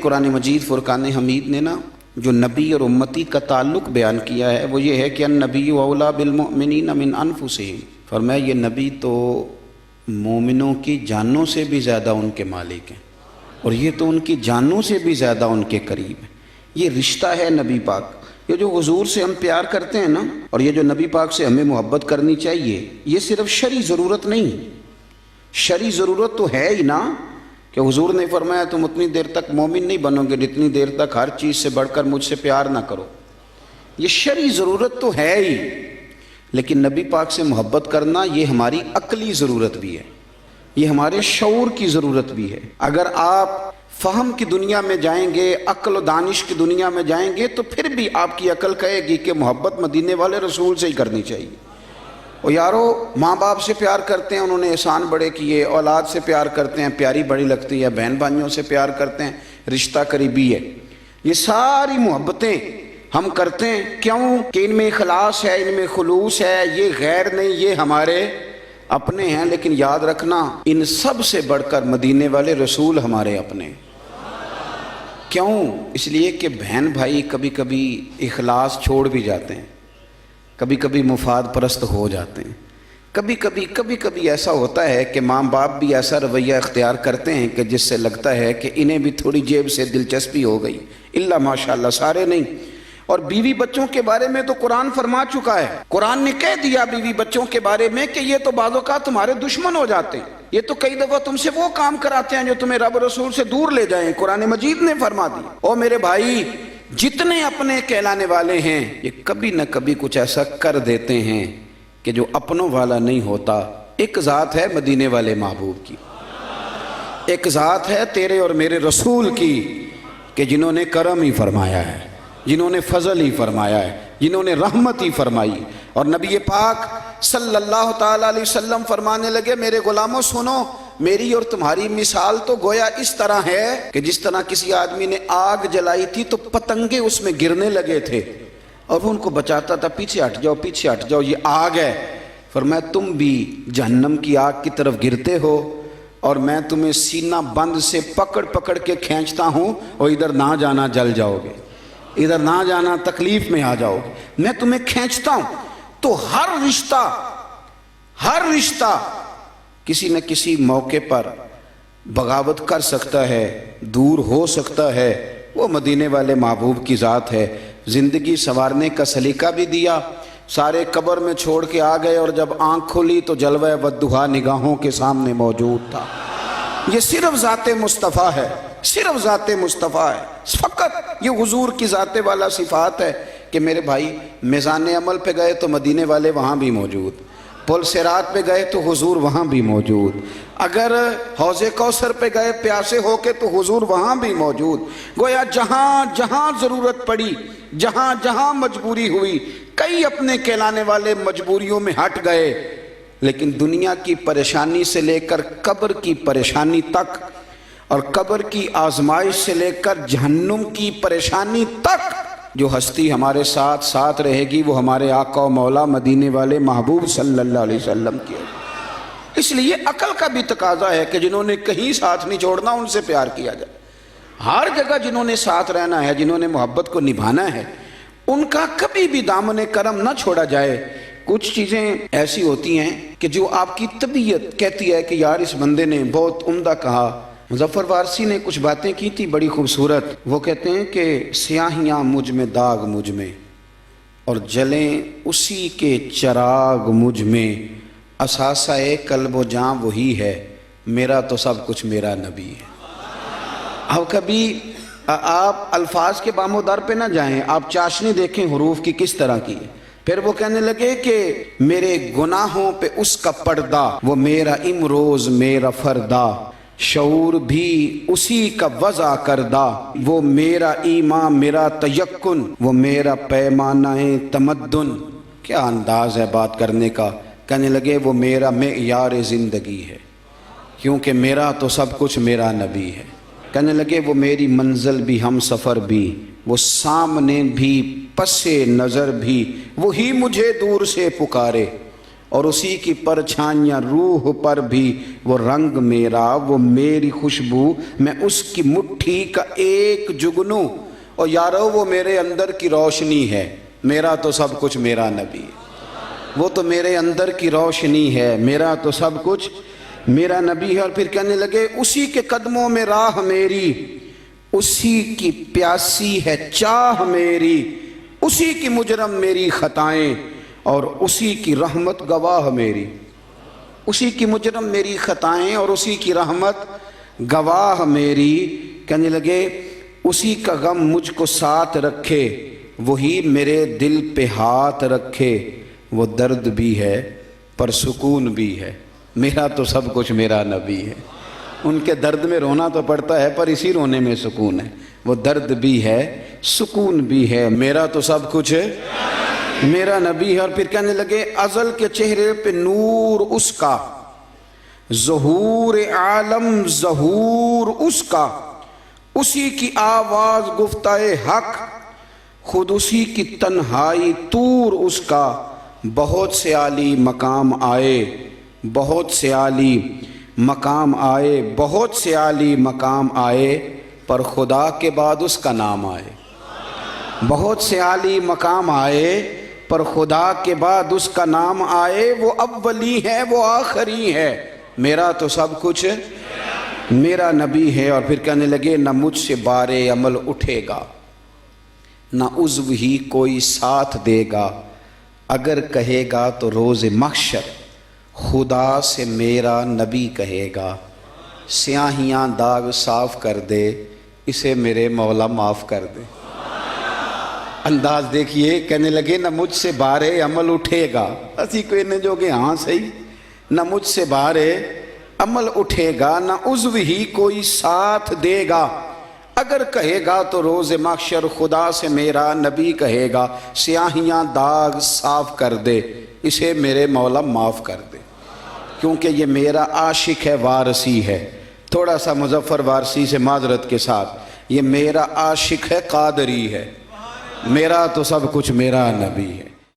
قرآن مجید فرقان حمید نے نا جو نبی اور امتی کا تعلق بیان کیا ہے وہ یہ ہے کہ النبی اولیٰ بالمؤمنین من انفسہم، فرمایا یہ نبی تو مومنوں کی جانوں سے بھی زیادہ ان کے مالک ہیں، اور یہ تو ان کی جانوں سے بھی زیادہ ان کے قریب ہیں۔ یہ رشتہ ہے نبی پاک، یہ جو حضور سے ہم پیار کرتے ہیں نا، اور یہ جو نبی پاک سے ہمیں محبت کرنی چاہیے، یہ صرف شرعی ضرورت نہیں، شرعی ضرورت تو ہے ہی نا، کہ حضور نے فرمایا تم اتنی دیر تک مومن نہیں بنو گے جتنی دیر تک ہر چیز سے بڑھ کر مجھ سے پیار نہ کرو۔ یہ شرعی ضرورت تو ہے ہی، لیکن نبی پاک سے محبت کرنا یہ ہماری عقلی ضرورت بھی ہے، یہ ہمارے شعور کی ضرورت بھی ہے۔ اگر آپ فہم کی دنیا میں جائیں گے، عقل و دانش کی دنیا میں جائیں گے، تو پھر بھی آپ کی عقل کہے گی کہ محبت مدینے والے رسول سے ہی کرنی چاہیے۔ اور یارو ماں باپ سے پیار کرتے ہیں، انہوں نے احسان بڑے کیے، اولاد سے پیار کرتے ہیں، پیاری بڑی لگتی ہے، بہن بھائیوں سے پیار کرتے ہیں، رشتہ قریبی ہے۔ یہ ساری محبتیں ہم کرتے ہیں کیوں؟ کہ ان میں اخلاص ہے، ان میں خلوص ہے، یہ غیر نہیں، یہ ہمارے اپنے ہیں۔ لیکن یاد رکھنا ان سب سے بڑھ کر مدینے والے رسول ہمارے اپنے۔ کیوں؟ اس لیے کہ بہن بھائی کبھی کبھی اخلاص چھوڑ بھی جاتے ہیں، کبھی کبھی مفاد پرست ہو جاتے ہیں، کبھی کبھی ایسا ہوتا ہے کہ ماں باپ بھی ایسا رویہ اختیار کرتے ہیں کہ جس سے لگتا ہے کہ انہیں بھی تھوڑی جیب سے دلچسپی ہو گئی، اللہ ماشاءاللہ سارے نہیں۔ اور بیوی بچوں کے بارے میں تو قرآن فرما چکا ہے، قرآن نے کہہ دیا بیوی بچوں کے بارے میں کہ یہ تو بعض اوقات تمہارے دشمن ہو جاتے ہیں، یہ تو کئی دفعہ تم سے وہ کام کراتے ہیں جو تمہیں رب رسول سے دور لے جائیں، قرآن مجید نے فرما دیا۔ او میرے بھائی، جتنے اپنے کہلانے والے ہیں یہ کبھی نہ کبھی کچھ ایسا کر دیتے ہیں کہ جو اپنوں والا نہیں ہوتا۔ ایک ذات ہے مدینے والے محبوب کی، ایک ذات ہے تیرے اور میرے رسول کی کہ جنہوں نے کرم ہی فرمایا ہے، جنہوں نے فضل ہی فرمایا ہے، جنہوں نے رحمت ہی فرمائی۔ اور نبی پاک صلی اللہ تعالیٰ علیہ وسلم فرمانے لگے میرے غلاموں سنو، میری اور تمہاری مثال تو گویا اس طرح ہے کہ جس طرح کسی آدمی نے آگ جلائی تھی تو پتنگے اس میں گرنے لگے تھے اور وہ ان کو بچاتا تھا، پیچھے ہٹ جاؤ پیچھے ہٹ جاؤ، یہ آگ ہے۔ فرمایا تم بھی جہنم کی آگ کی طرف گرتے ہو اور میں تمہیں سینہ بند سے پکڑ پکڑ کے کھینچتا ہوں اور ادھر نہ جانا جل جاؤ گے، ادھر نہ جانا تکلیف میں آ جاؤ گے، میں تمہیں کھینچتا ہوں۔ تو ہر رشتہ کسی نہ کسی موقع پر بغاوت کر سکتا ہے، دور ہو سکتا ہے، وہ مدینے والے محبوب کی ذات ہے۔ زندگی سنوارنے کا سلیقہ بھی دیا، سارے قبر میں چھوڑ کے آ گئے، اور جب آنکھ کھلی تو جلوہ والدہا نگاہوں کے سامنے موجود تھا۔ یہ صرف ذات مصطفیٰ ہے، صرف ذات مصطفیٰ ہے، فقط یہ حضور کی ذات والا صفات ہے کہ میرے بھائی میزان عمل پہ گئے تو مدینے والے وہاں بھی موجود، پل صراط پہ گئے تو حضور وہاں بھی موجود، اگر حوض کوثر پہ گئے پیاسے ہو کے تو حضور وہاں بھی موجود۔ گویا جہاں جہاں ضرورت پڑی، جہاں جہاں مجبوری ہوئی، کئی اپنے کہلانے والے مجبوریوں میں ہٹ گئے، لیکن دنیا کی پریشانی سے لے کر قبر کی پریشانی تک، اور قبر کی آزمائش سے لے کر جہنم کی پریشانی تک، جو ہستی ہمارے ساتھ ساتھ رہے گی وہ ہمارے آقا و مولا مدینے والے محبوب صلی اللہ علیہ وسلم کی ہے۔ اس لیے عقل کا بھی تقاضا ہے کہ جنہوں نے کہیں ساتھ نہیں چھوڑنا ان سے پیار کیا جائے، ہر جگہ جنہوں نے ساتھ رہنا ہے، جنہوں نے محبت کو نبھانا ہے، ان کا کبھی بھی دامن کرم نہ چھوڑا جائے۔ کچھ چیزیں ایسی ہوتی ہیں کہ جو آپ کی طبیعت کہتی ہے کہ یار اس بندے نے بہت عمدہ کہا۔ مظفر وارسی نے کچھ باتیں کی تھی بڑی خوبصورت، وہ کہتے ہیں کہ سیاہیاں مجھ میں داغ مجھ میں، اور جلیں اسی کے چراغ مجھ میں، اثاثہ قلب و جاں وہی ہے، میرا تو سب کچھ میرا نبی ہے۔ اب کبھی آپ الفاظ کے بام و در پہ نہ جائیں، آپ چاشنی دیکھیں حروف کی کس طرح کی ہے۔ پھر وہ کہنے لگے کہ میرے گناہوں پہ اس کا پردہ، وہ میرا امروز میرا فردہ، شعور بھی اسی کا وضع کردہ، وہ میرا ایمان میرا تیقن، وہ میرا پیمانہ تمدن۔ کیا انداز ہے بات کرنے کا۔ کہنے لگے وہ میرا معیار زندگی ہے، کیونکہ میرا تو سب کچھ میرا نبی ہے۔ کہنے لگے وہ میری منزل بھی ہم سفر بھی، وہ سامنے بھی پس نظر بھی، وہی مجھے دور سے پکارے، اور اسی کی پرچھائیاں روح پر بھی، وہ رنگ میرا، وہ میری خوشبو، میں اس کی مٹھی کا ایک جگنو، اور یارو وہ میرے اندر کی روشنی ہے، میرا تو سب کچھ میرا نبی ہے، وہ تو میرے اندر کی روشنی ہے، میرا تو سب کچھ میرا نبی ہے۔ اور پھر کہنے لگے اسی کے قدموں میں راہ میری، اسی کی پیاسی ہے چاہ میری، اسی کی مجرم میری خطائیں، اور اسی کی رحمت گواہ میری، اسی کی مجرم میری خطائیں اور اسی کی رحمت گواہ میری۔ کہنے لگے اسی کا غم مجھ کو ساتھ رکھے، وہی میرے دل پہ ہاتھ رکھے، وہ درد بھی ہے پر سکون بھی ہے، میرا تو سب کچھ میرا نبی ہے۔ ان کے درد میں رونا تو پڑتا ہے پر اسی رونے میں سکون ہے، وہ درد بھی ہے سکون بھی ہے، میرا تو سب کچھ ہے میرا نبی ہے۔ اور پھر کہنے لگے ازل کے چہرے پہ نور اس کا، ظہور عالم ظہور اس کا، اسی کی آواز گفتہ حق، خود اسی کی تنہائی طور اس کا، بہت سے عالی مقام آئے، بہت سے عالی مقام آئے، بہت سے عالی مقام آئے، پر خدا کے بعد اس کا نام آئے، بہت سے عالی مقام آئے پر خدا کے بعد اس کا نام آئے، وہ اولی ہے وہ آخری ہے، میرا تو سب کچھ میرا نبی ہے۔ اور پھر کہنے لگے نہ مجھ سے بار عمل اٹھے گا، نہ عضو ہی کوئی ساتھ دے گا، اگر کہے گا تو روز محشر خدا سے میرا نبی کہے گا، سیاہیاں داغ صاف کر دے، اسے میرے مولا معاف کر دے۔ انداز دیکھیے، کہنے لگے نہ مجھ سے بار عمل اٹھے گا، اسی کوئی نے جو کہ ہاں صحیح، نہ مجھ سے بار عمل اٹھے گا، نہ عضو ہی کوئی ساتھ دے گا، اگر کہے گا تو روز محشر خدا سے میرا نبی کہے گا، سیاہیاں داغ صاف کر دے، اسے میرے مولا معاف کر دے، کیونکہ یہ میرا عاشق ہے وارثی ہے۔ تھوڑا سا مظفر وارثی سے معذرت کے ساتھ، یہ میرا عاشق ہے قادری ہے، میرا تو سب کچھ میرا نبی ہے۔